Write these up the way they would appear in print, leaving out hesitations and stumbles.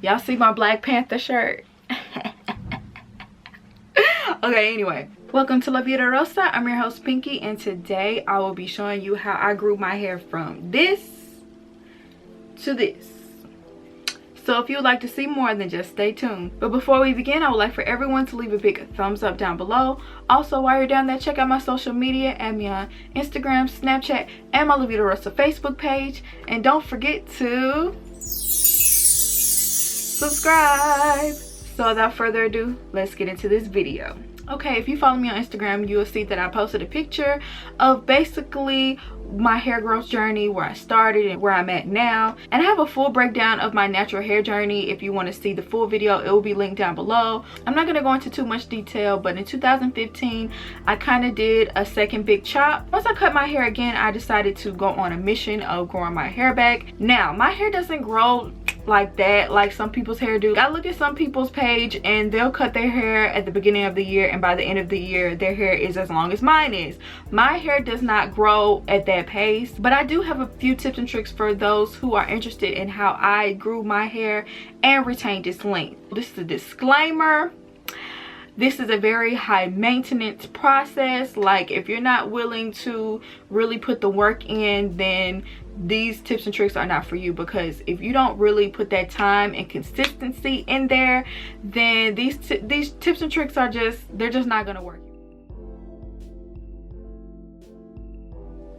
Y'all see my Black Panther shirt? Okay, anyway. Welcome to La Vida Rosa. I'm your host, Pinky, and today I will be showing you how I grew my hair from this to this. So if you would like to see more, then just stay tuned. But before we begin, I would like for everyone to leave a big thumbs up down below. Also, while you're down there, check out my social media, add me on Instagram, Snapchat, and my La Vida Rosa Facebook page. And don't forget to subscribe. So without further ado, let's get into this video. Okay, if you follow me on Instagram, you will see that I posted a picture of basically my hair growth journey, where I started and where I'm at now. And I have a full breakdown of my natural hair journey. If you want to see the full video, it will be linked down below. I'm not going to go into too much detail, but in 2015, I kind of did a second big chop. Once I cut my hair again, I decided to go on a mission of growing my hair back. Now, my hair doesn't grow like that like some people's hair do. I look at some people's page and they'll cut their hair at the beginning of the year, and by the end of the year their hair is as long as mine is. My hair does not grow at that pace, but I do have a few tips and tricks for those who are interested in how I grew my hair and retained its length. This is a disclaimer. This is a very high maintenance process. Like, if you're not willing to really put the work in, then these tips and tricks are not for you, because if you don't really put that time and consistency in there, then these tips and tricks are they're just not gonna work.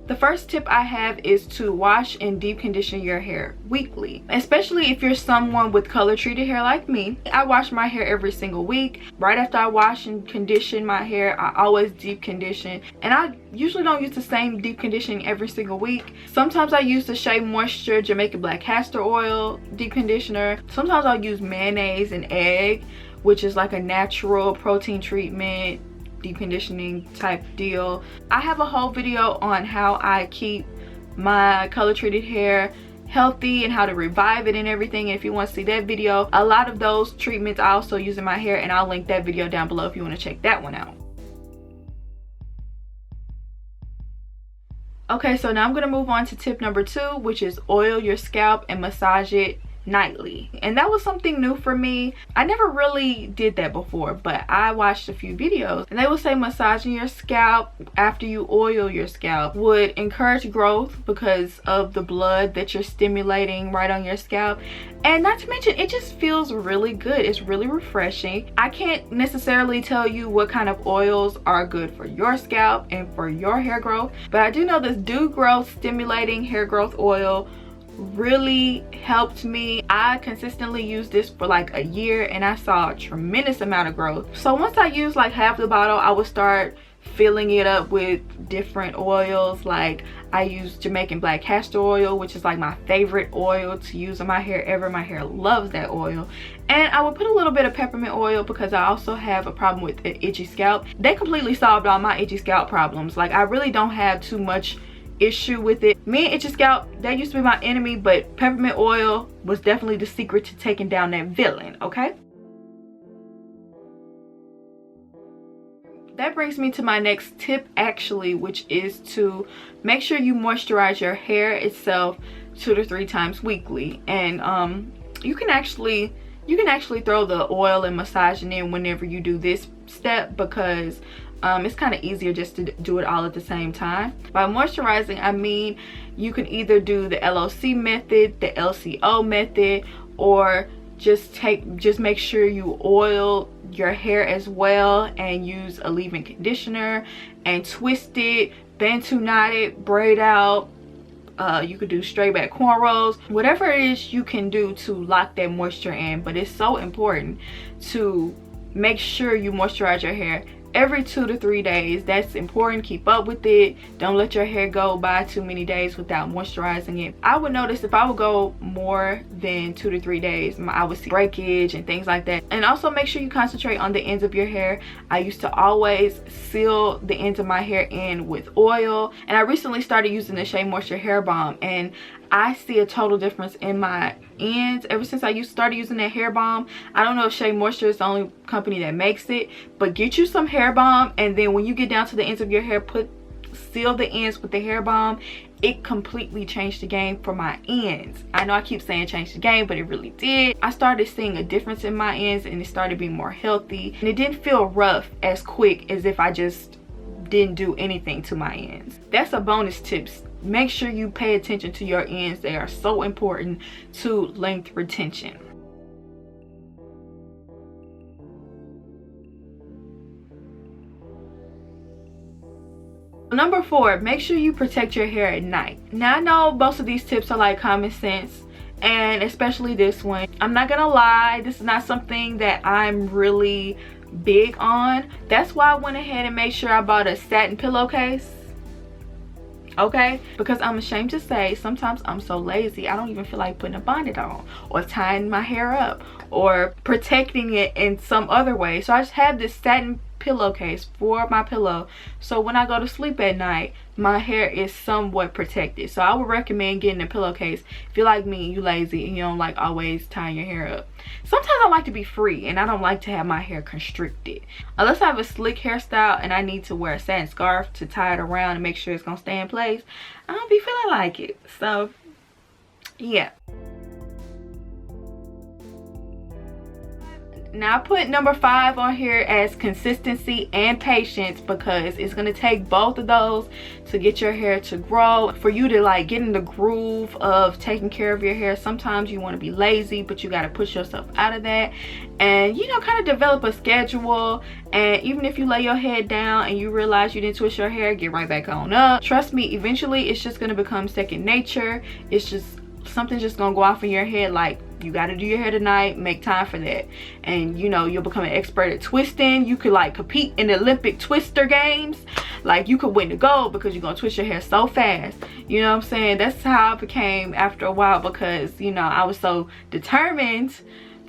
The first tip I have is to wash and deep condition your hair weekly, especially if you're someone with color treated hair like me. I wash my hair every single week. Right after I wash and condition my hair, I always deep condition, and I usually don't use the same deep conditioning every single week. Sometimes I use the Shea Moisture Jamaican Black Castor Oil deep conditioner. Sometimes I'll use mayonnaise and egg, which is like a natural protein treatment deep conditioning type deal. I have a whole video on how I keep my color treated hair healthy and how to revive it and everything. If you want to see that video, a lot of those treatments I also use in my hair, and I'll link that video down below if you want to check that one out. Okay, so now I'm going to move on to tip number 2, which is oil your scalp and massage it nightly. And that was something new for me. I never really did that before, but I watched a few videos and they would say massaging your scalp after you oil your scalp would encourage growth because of the blood that you're stimulating right on your scalp. And not to mention, it just feels really good. It's really refreshing. I can't necessarily tell you what kind of oils are good for your scalp and for your hair growth, but I do know this Dew Growth Stimulating Hair Growth Oil really helped me. I consistently used this for like a year and I saw a tremendous amount of growth. So once I used like half the bottle, I would start filling it up with different oils. Like, I use Jamaican Black Castor Oil, which is like my favorite oil to use on my hair ever. My hair loves that oil. And I would put a little bit of peppermint oil because I also have a problem with an itchy scalp. They completely solved all my itchy scalp problems. Like, I really don't have too much issue with it. Me and itchy scalp, that used to be my enemy, but peppermint oil was definitely the secret to taking down that villain. Okay, that brings me to my next tip actually, which is to make sure you moisturize your hair itself 2 to 3 times weekly. And you can actually throw the oil and massaging in whenever you do this step, because it's kind of easier just to do it all at the same time. By moisturizing, I mean you can either do the LOC method, the LCO method, or just make sure you oil your hair as well and use a leave-in conditioner and twist it, bantu knot it, braid out. You could do straight back cornrows, whatever it is you can do to lock that moisture in. But it's so important to make sure you moisturize your hair every 2 to 3 days. That's important. Keep up with it. Don't let your hair go by too many days without moisturizing it. I would notice if I would go more than 2 to 3 days, I would see breakage and things like that. And also make sure you concentrate on the ends of your hair. I used to always seal the ends of my hair in with oil, and I recently started using the Shea Moisture hair balm, and I see a total difference in my ends ever since I started using that hair balm. I don't know if Shea Moisture is the only company that makes it, but get you some hair balm, and then when you get down to the ends of your hair, seal the ends with the hair balm, it completely changed the game for my ends. I know I keep saying change the game, but it really did. I started seeing a difference in my ends, and it started being more healthy, and it didn't feel rough as quick as if I just didn't do anything to my ends. That's a bonus tips. Make sure you pay attention to your ends. They are so important to length retention. Number 4, make sure you protect your hair at night. Now, I know most of these tips are like common sense, and especially this one. I'm not gonna lie, this is not something that I'm really big on. That's why I went ahead and made sure I bought a satin pillowcase. Okay, because I'm ashamed to say sometimes I'm so lazy I don't even feel like putting a bonnet on or tying my hair up or protecting it in some other way. So I just have this satin pillowcase for my pillow, so when I go to sleep at night my hair is somewhat protected. So I would recommend getting a pillowcase if you're like me, you lazy and you don't like always tying your hair up. Sometimes I like to be free and I don't like to have my hair constricted. Unless I have a slick hairstyle and I need to wear a satin scarf to tie it around and make sure it's gonna stay in place, I don't be feeling like it. So yeah. Now I put number 5 on here as consistency and patience, because it's going to take both of those to get your hair to grow, for you to like get in the groove of taking care of your hair. Sometimes you want to be lazy, but you got to push yourself out of that and, you know, kind of develop a schedule. And even if you lay your head down and you realize you didn't twist your hair, get right back on up. Trust me, eventually it's just going to become second nature. It's just something just gonna go off in your head, like you got to do your hair tonight, make time for that. And you know, you'll become an expert at twisting. You could like compete in the Olympic twister games. Like you could win the gold because you're gonna twist your hair so fast. You know what I'm saying? That's how I became after a while, because you know, I was so determined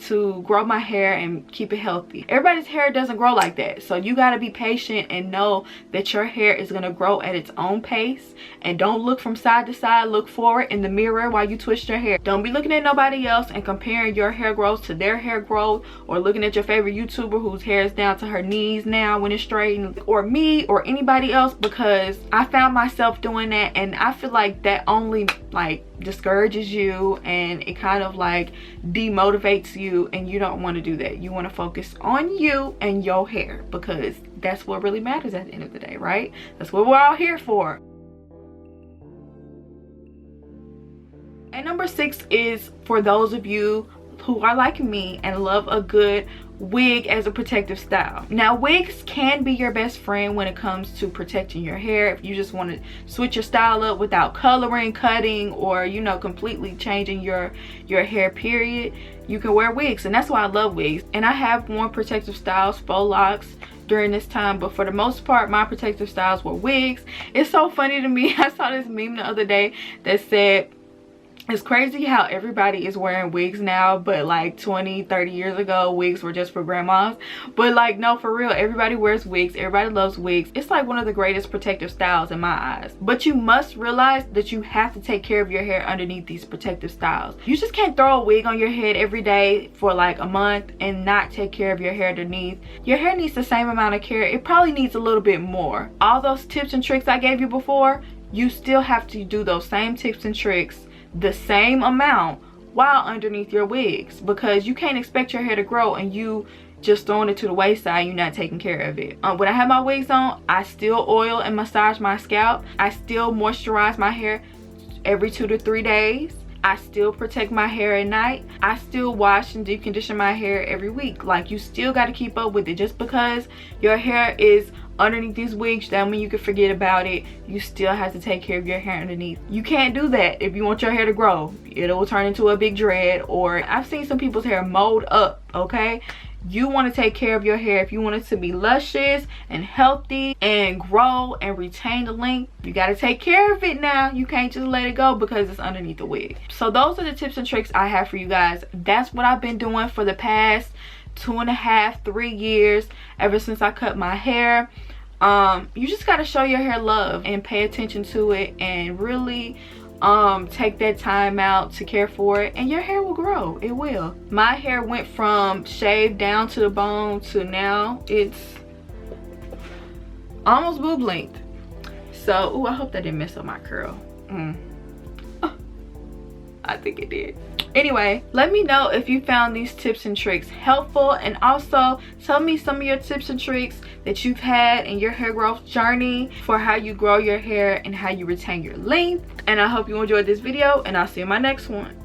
to grow my hair and keep it healthy. Everybody's hair doesn't grow like that, so you got to be patient and know that your hair is going to grow at its own pace. And don't look from side to side, look forward in the mirror while you twist your hair. Don't be looking at nobody else and comparing your hair growth to their hair growth, or looking at your favorite YouTuber whose hair is down to her knees now when it's straight, or me or anybody else, because I found myself doing that and I feel like that only like discourages you and it kind of like demotivates you, and you don't want to do that. You want to focus on you and your hair, because that's what really matters at the end of the day, right? That's what we're all here for. And number 6 is for those of you who are like me and love a good wig as a protective style. Now wigs can be your best friend when it comes to protecting your hair. If you just want to switch your style up without coloring, cutting, or you know, completely changing your hair period, you can wear wigs. And that's why I love wigs. And I have worn protective styles, faux locks during this time, but for the most part my protective styles were wigs. It's so funny to me, I saw this meme the other day that said, it's crazy how everybody is wearing wigs now, but like 20-30 years ago wigs were just for grandmas. But like, no, for real, everybody wears wigs, everybody loves wigs. It's like one of the greatest protective styles in my eyes. But you must realize that you have to take care of your hair underneath these protective styles. You just can't throw a wig on your head every day for like a month and not take care of your hair underneath. Your hair needs the same amount of care. It probably needs a little bit more. All those tips and tricks I gave you before, you still have to do those same tips and tricks the same amount while underneath your wigs, because you can't expect your hair to grow and you just throwing it to the wayside, you're not taking care of it. When I have my wigs on, I still oil and massage my scalp. I still moisturize my hair every 2 to 3 days. I still protect my hair at night. I still wash and deep condition my hair every week. Like, you still got to keep up with it. Just because your hair is underneath these wigs, that mean you can forget about it. You still have to take care of your hair underneath. You can't do that if you want your hair to grow. It will turn into a big dread, or I've seen some people's hair mold up, okay? You want to take care of your hair. If you want it to be luscious and healthy and grow and retain the length, you got to take care of it now. You can't just let it go because it's underneath the wig. So those are the tips and tricks I have for you guys. That's what I've been doing for the past 2.5, 3 years, ever since I cut my hair. You just got to show your hair love and pay attention to it, and really take that time out to care for it, and your hair will grow. It will. My hair went from shaved down to the bone to now it's almost boob length. So, ooh, I hope that didn't mess up my curl. I think it did. Anyway, let me know if you found these tips and tricks helpful, and also tell me some of your tips and tricks that you've had in your hair growth journey for how you grow your hair and how you retain your length. And I hope you enjoyed this video, and I'll see you in my next one.